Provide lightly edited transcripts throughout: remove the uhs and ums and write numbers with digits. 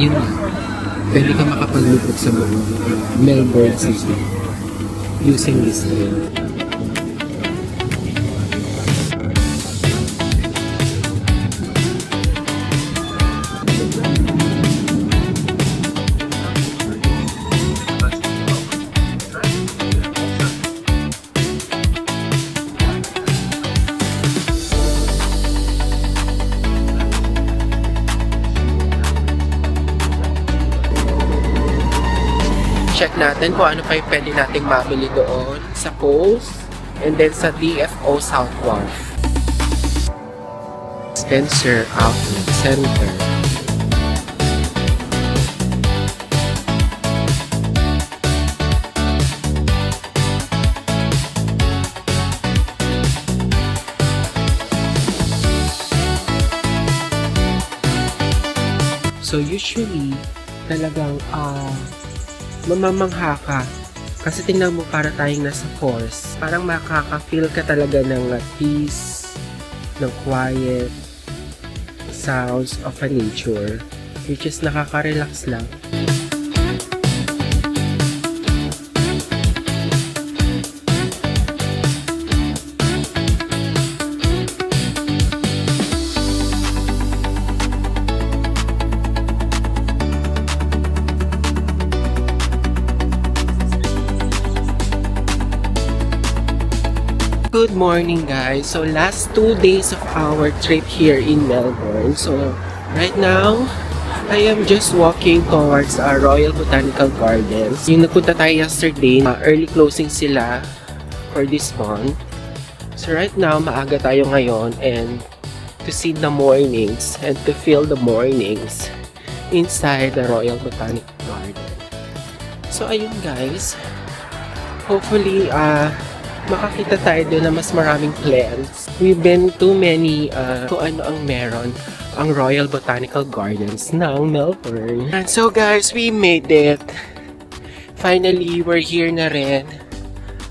Yun lang. Pwede ka makapaglupot sa buong Melbourne City using this train. Check natin kung ano pa yung pwede nating mabili doon sa Coles and then sa DFO South Wharf. Spencer Outlet Center. So usually, talagang mamamangha ka. Kasi tingnan mo para tayong nasa forest. Parang makaka-feel ka talaga ng peace, ng quiet, sounds of a nature. Which is nakaka-relax lang. Good morning guys. So last 2 days of our trip here in Melbourne. So right now, I am just walking towards our Royal Botanical Gardens. Yung nagpunta tayo yesterday, early closing sila for this month. So right now, maaga tayo ngayon and to see the mornings and to feel the mornings inside the Royal Botanical Garden. So ayun guys, hopefully makakita tayo doon na mas maraming plants. We've been to many kung ano ang meron ang Royal Botanical Gardens ng Melbourne. And so guys, we made it. Finally, we're here na rin.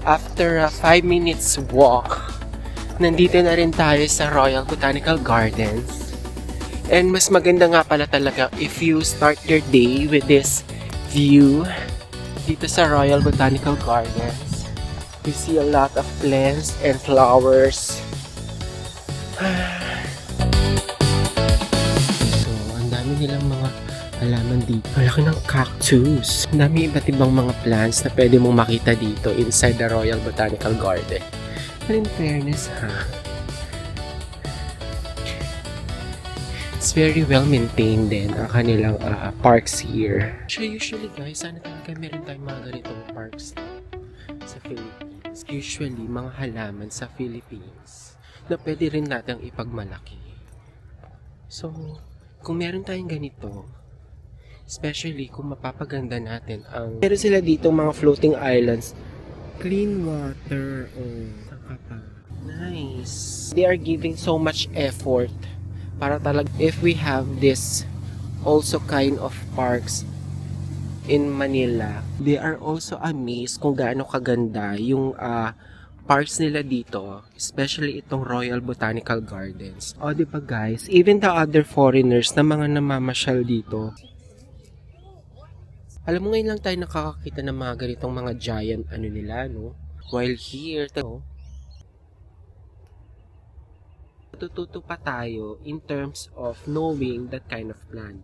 After a 5 minutes walk, nandito na rin tayo sa Royal Botanical Gardens. And mas maganda nga pala talaga if you start your day with this view dito sa Royal Botanical Gardens. You see a lot of plants and flowers. So, ang dami nilang mga halaman dito. Ang laki ng cactus. Ang dami iba't ibang mga plants na pwede mong makita dito inside the Royal Botanical Garden. But in fairness, it's very well maintained din ang kanilang parks here. So usually guys, sana talaga meron tayong mga ganitong parks sa Philippines. Usually, mga halaman sa Philippines na pwede rin natin ipagmalaki. So, kung meron tayong ganito, especially kung mapapaganda natin ang... Meron sila dito mga floating islands. Clean water. Oh, saka pa. Nice. They are giving so much effort para talaga if we have this also kind of parks in Manila, they are also amazed kung gaano kaganda yung parks nila dito, especially itong Royal Botanical Gardens. O diba guys, even the other foreigners na mga namamasyal dito. Alam mo ngayon lang tayo nakakakita ng mga ganitong mga giant nila, no? While here, tututo pa tayo in terms of knowing that kind of plant.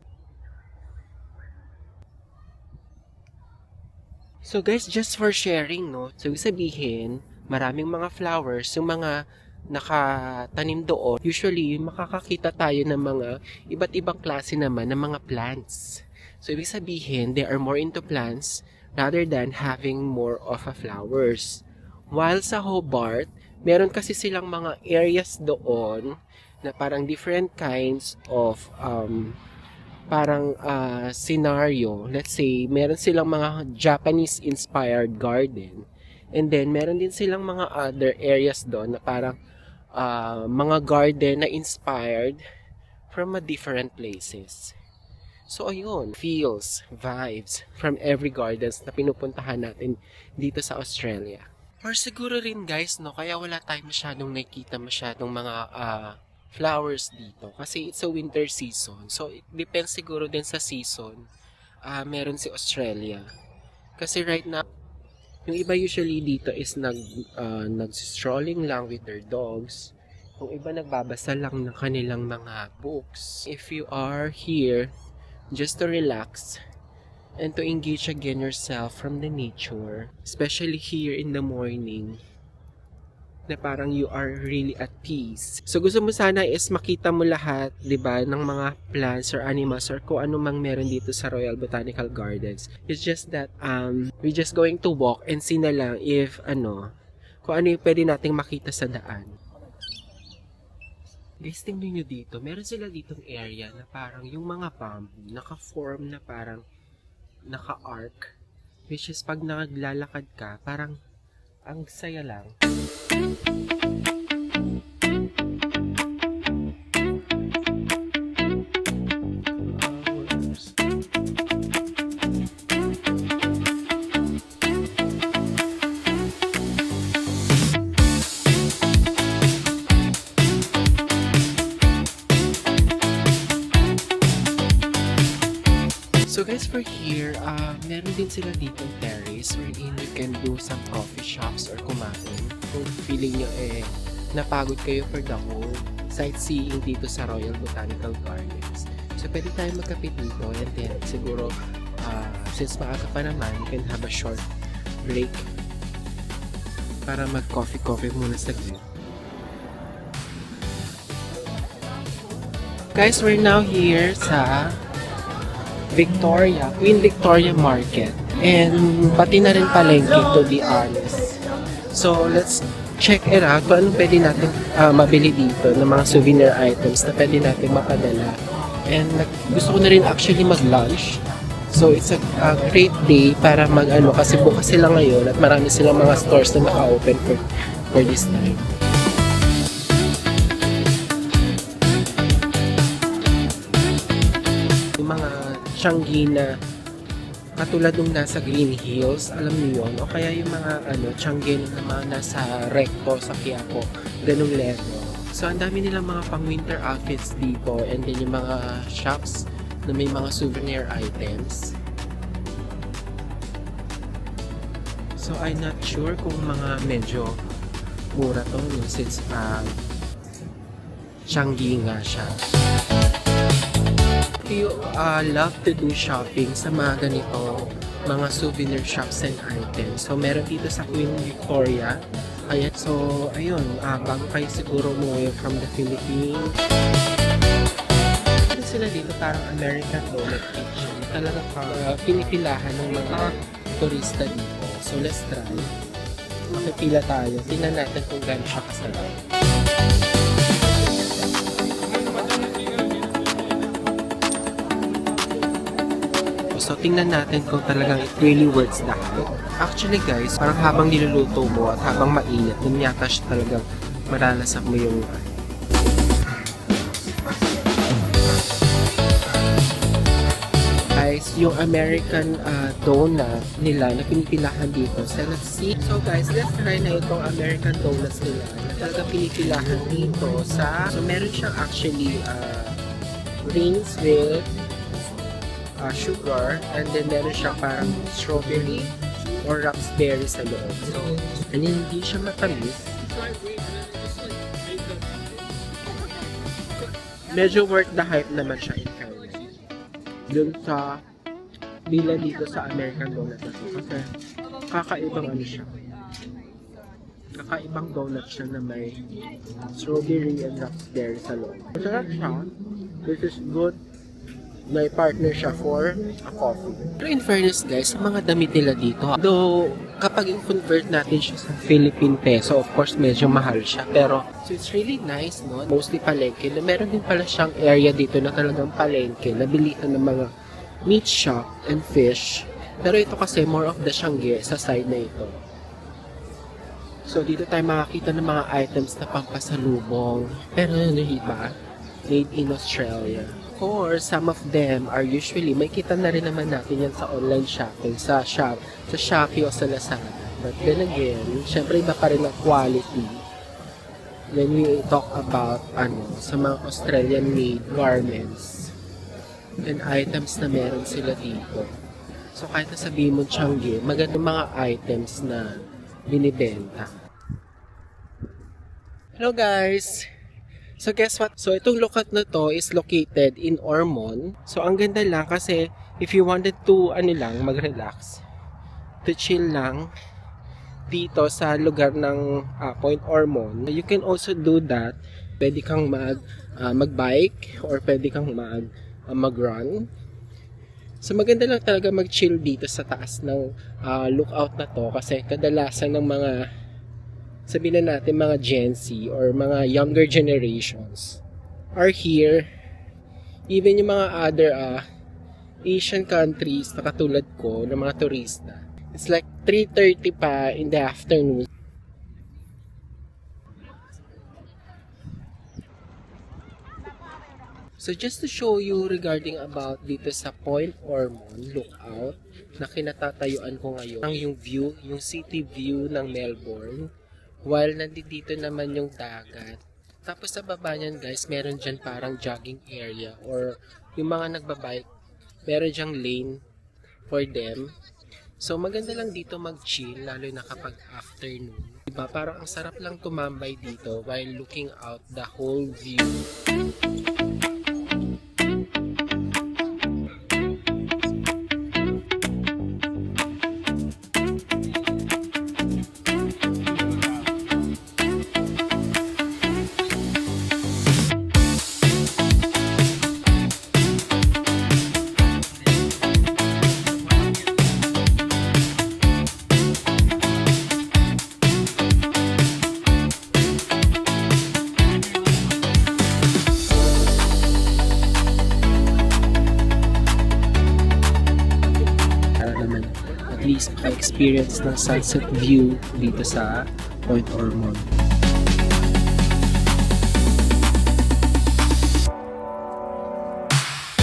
So guys, just for sharing, no? So sabihin, maraming mga flowers, yung mga nakatanim doon, usually makakakita tayo ng mga iba't ibang klase naman ng mga plants. So ibig sabihin, they are more into plants rather than having more of a flowers. While sa Hobart, meron kasi silang mga areas doon na parang different kinds of parang scenario. Let's say, meron silang mga Japanese-inspired garden. And then, meron din silang mga other areas doon na parang mga garden na inspired from a different places. So, ayun. Feels, vibes from every gardens na pinupuntahan natin dito sa Australia. Or siguro rin guys, no, kaya wala tayong masyadong nakikita masyadong mga flowers dito. Kasi it's a winter season. So, it depends siguro din sa season. Meron si Australia. Kasi right now, yung iba usually dito is nag-strolling lang with their dogs. Yung iba nagbabasa lang ng kanilang mga books. If you are here just to relax and to engage again yourself from the nature, especially here in the morning, na parang you are really at peace. So gusto mo sana is makita mo lahat, 'di ba, ng mga plants or animals or kung ano mang meron dito sa Royal Botanical Gardens. It's just that we just going to walk and see na lang if kung ano yung pwede nating makita sa daan. Guys, tingnan nyo dito. Meron sila ditong area na parang yung mga bamboo naka-form na parang naka-arc, which is pag naglalakad ka, parang ang saya lang. So guys, for here, meron din sila ditong terrace wherein you can do some coffee shops or kumain. Kung feeling nyo napagod kayo for the whole sightseeing dito sa Royal Botanical Gardens. So pwede tayo magkape dito and then siguro, since maaga pa naman, you can have a short break para mag-coffee muna sa gilid. Guys, we're now here sa Queen Victoria Market. And pati na rin palengke, to be honest. So, let's check it out kung anong pwede natin mabili dito ng mga souvenir items na pwede natin mapadala. And gusto ko na rin actually mag-lunch. So, it's a great day para kasi bukas sila ngayon at marami silang mga stores na naka-open for this time. Yung mga Changi na katulad nung nasa Green Hills, alam niyo yun, o kaya yung mga Changi na mga nasa Recto sa Quiapo, ganung level. So ang dami nilang mga pang winter outfits dito and then yung mga shops na may mga souvenir items. So I'm not sure kung mga medyo mura to since Changi nga siya. If you love to do shopping sa mga ganito, mga souvenir shops and items, so meron dito sa Queen Victoria. Ayan, so ayun, bago kayo siguro umuwi from the Philippines, meron sila dito parang American Donut Kitchen. Talaga pinipilahan ng mga turista dito. So let's try. Makipila tayo. Tingnan natin kung gano'n siya kasarap. So, tingnan natin kung talagang it really works the hype. Actually guys, parang habang niluluto mo at habang mainit, dun yata siya talagang maranasan mo yung guys, yung American donut nila na pinipilahan dito. So, let's see. So guys, let's try na itong American donuts nila na talagang pinipilahan dito sa... So, meron siyang actually rings with sugar, and then meron siya parang strawberry or raspberry sa loob. So, and hindi siya matamis. Medyo worth the hype naman siya in fairness. Dun sa bila dito sa American donut na to. Kasi kakaibang siya. Kakaibang donut siya na may strawberry and raspberry sa loob. Masarap siya. This is good. May partner siya for a coffee. Pero in fairness guys, sa mga damit nila dito, though kapag i-convert natin siya sa Philippine peso, of course medyo mahal siya. Pero so it's really nice, no? Mostly palengke. Na meron din pala siyang area dito na talagang palengke, na bilihan ng mga meat shop and fish. Pero ito kasi more of the Changi sa side na ito. So dito tayo makakita ng mga items na pampasalubong. Pero iba, made in Australia. Or some of them are usually, may kita na rin naman natin yan sa online shopping, sa Shopee o sa Lazada. But then again, syempre iba pa rin ang quality when we talk about sa mga Australian-made garments and items na meron sila dito. So kahit na sabihin mo Changi, magandang mga items na binibenta. Hello guys! So guess what? So itong lookout na to is located in Ormond. So ang ganda lang kasi if you wanted to mag-relax, to chill lang dito sa lugar ng Point Ormond, you can also do that. Pwede kang mag-bike or pwede kang mag-run. So maganda lang talaga mag-chill dito sa taas ng lookout na to kasi kadalasan ng mga, sabihin na natin, mga Gen Z or mga younger generations are here. Even yung mga other Asian countries na katulad ko, ng mga turista. It's like 3:30 pa in the afternoon. So just to show you regarding about dito sa Point Ormond lookout na kinatatayuan ko ngayon, ang yung view, yung city view ng Melbourne, while nandito naman yung dagat. Tapos sa baba niyan guys, meron dyan parang jogging area or yung mga nagbabike, meron dyang lane for them. So maganda lang dito mag-chill lalo na kapag afternoon. Diba? Parang ang sarap lang tumambay dito while looking out the whole view. At least experience ng sunset view dito sa Point Ormond.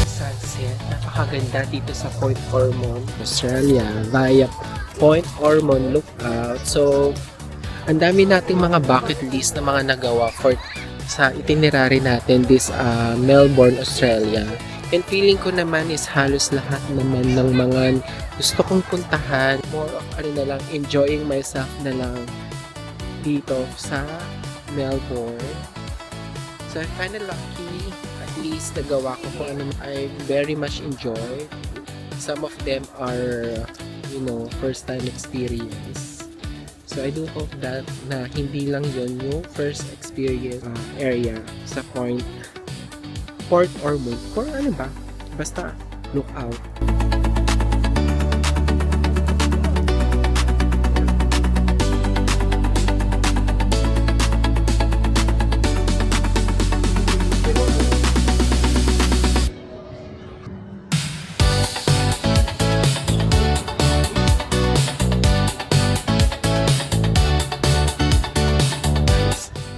Sunset, napakaganda dito sa Point Ormond, Australia, via Point Ormond lookout. So, ang dami nating mga bucket list na mga nagawa for sa itinerary natin this Melbourne, Australia. And feeling ko naman is halos lahat naman ng mga gusto kong puntahan. More of na lang, enjoying myself na lang dito sa Melbourne. So I'm kinda lucky. At least nagawa ko kung ano I very much enjoy. Some of them are, first time experience. So I do hope that na hindi lang yon yung first experience area sa Port Ormond, or ano ba? Basta, look out.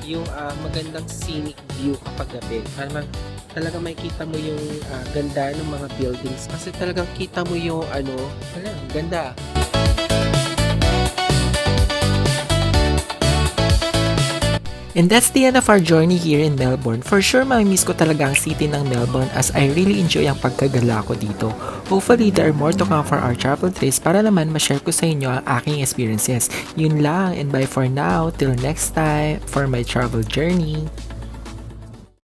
Yung magandang scenic view kapag gabi. Talagang makikita mo yung ganda ng mga buildings kasi talagang kita mo yung ganda. And that's the end of our journey here in Melbourne. For sure, mamimiss ko talaga ang city ng Melbourne as I really enjoy ang pagkagala ko dito. Hopefully, there are more to come for our travel days para naman ma-share ko sa inyo ang aking experiences. Yun lang, and bye for now. Till next time for my travel journey.